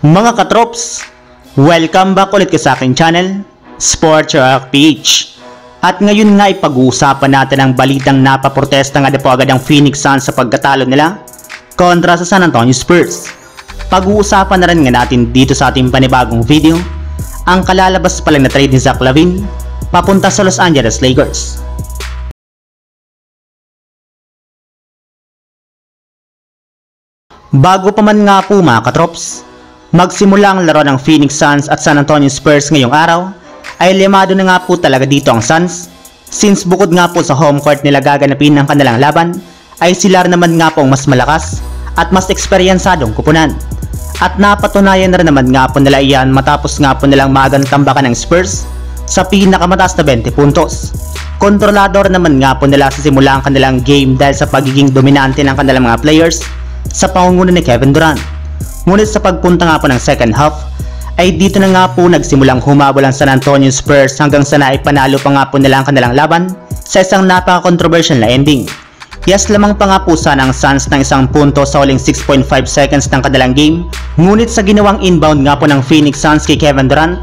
Mga katrops, welcome back ulit ka sa aking channel, Sports Rock PH. At ngayon nga ipag-uusapan natin ang balitang napaprotesta nga po agad ang Phoenix Suns sa pagkatalo nila kontra sa San Antonio Spurs. Pag-uusapan na rin nga natin dito sa ating panibagong video ang kalalabas pa lang na trade ni Zach LaVine papunta sa Los Angeles Lakers. Bago pa man nga po mga katrops, magsimula ang laro ng Phoenix Suns at San Antonio Spurs ngayong araw, ay limado na nga po talaga dito ang Suns, since bukod nga po sa home court nila gaganapin ng kanilang laban, ay sila naman nga po ang mas malakas at mas eksperyensadong kupunan. At napatunayan na rin naman nga po nila iyan matapos nga po nilang maagang tambakan ng Spurs sa pinakamataas na 20 puntos. Kontrolador naman nga po nila sa simula ang kanilang game dahil sa pagiging dominante ng kanilang mga players sa pangunguna ni Kevin Durant. Ngunit sa pagpunta nga po ng second half, ay dito na nga po nagsimulang humabol ang San Antonio Spurs hanggang sa naipanalo pa nga po nila ang kanilang laban sa isang napaka-controversial na ending. Yes, lamang pa nga po sana ang Suns ng isang punto sa huling 6.5 seconds ng kanilang game, ngunit sa ginawang inbound nga po ng Phoenix Suns kay Kevin Durant,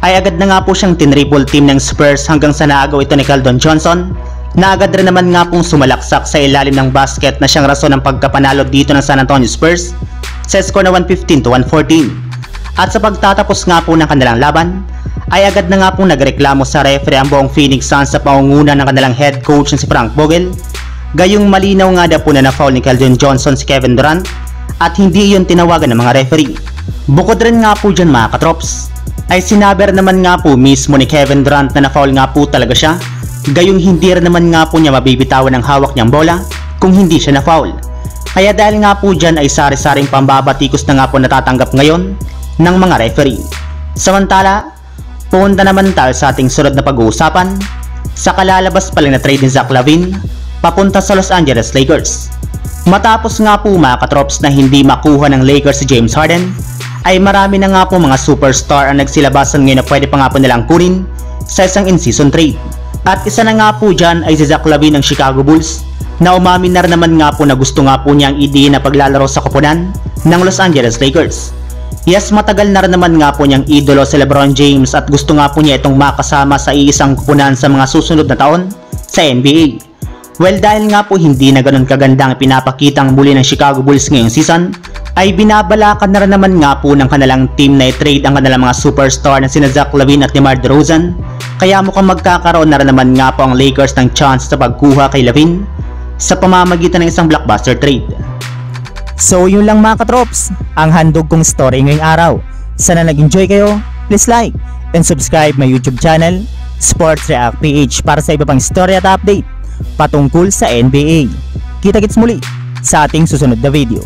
ay agad na nga po siyang tinriple team ng Spurs hanggang sa naagaw ito ni Keldon Johnson, na agad rin naman nga pong sumalaksak sa ilalim ng basket na siyang rason ng pagkapanalo dito ng San Antonio Spurs sa score na 115-114. At sa pagtatapos nga po ng kanilang laban, ay agad na nga pong nagreklamo sa referee ang buong Phoenix Suns sa pangunguna ng kanilang head coach na si Frank Vogel. Gayong malinaw nga daw po na na-foul ni Keldon Johnson si Kevin Durant at hindi iyon tinawagan ng mga referee. Bukod rin nga po dyan mga katrops, ay sinabi naman nga po mismo ni Kevin Durant na na-foul nga po talaga siya. Gayong hindi rin naman nga po niya mabibitawan ang hawak niyang bola kung hindi siya na-foul. Kaya dahil nga po dyan ay sari-saring pambabatikos na nga po natatanggap ngayon ng mga referee. Samantala, punta naman tayo sa ating sunod na pag-uusapan sa kalalabas pa lang na trade ni Zach LaVine papunta sa Los Angeles Lakers. Matapos nga po mga katrops na hindi makuha ng Lakers si James Harden, ay marami na nga po mga superstar ang nagsilabasan ngayon na pwede pa nga po nilang kunin sa isang in-season trade. At isa na nga po dyan ay si Zach LaVine ng Chicago Bulls, na umamin na rin naman nga po na gusto nga po niyang ideya na paglalaro sa koponan ng Los Angeles Lakers. Yes, matagal na rin naman nga po niyang idolo si LeBron James at gusto nga po niya itong makasama sa iisang koponan sa mga susunod na taon sa NBA. Well, dahil nga po hindi na ganun kagandang pinapakita ang muli ng Chicago Bulls ngayong season, ay binabalakan na rin naman nga po ng kanilang team na i-trade ang kanilang mga superstar na sina Zach LaVine at DeMar DeRozan. Kaya mukhang magkakaroon na rin naman nga po ang Lakers ng chance sa pagkuha kay LaVine sa pamamagitan ng isang blockbuster trade. So yun lang mga katrops, ang handog kong story ngayong araw. Sana nag-enjoy kayo, please like and subscribe my YouTube channel, Sports React PH, para sa iba pang story at update patungkol sa NBA. Kita-kits muli sa ating susunod na video.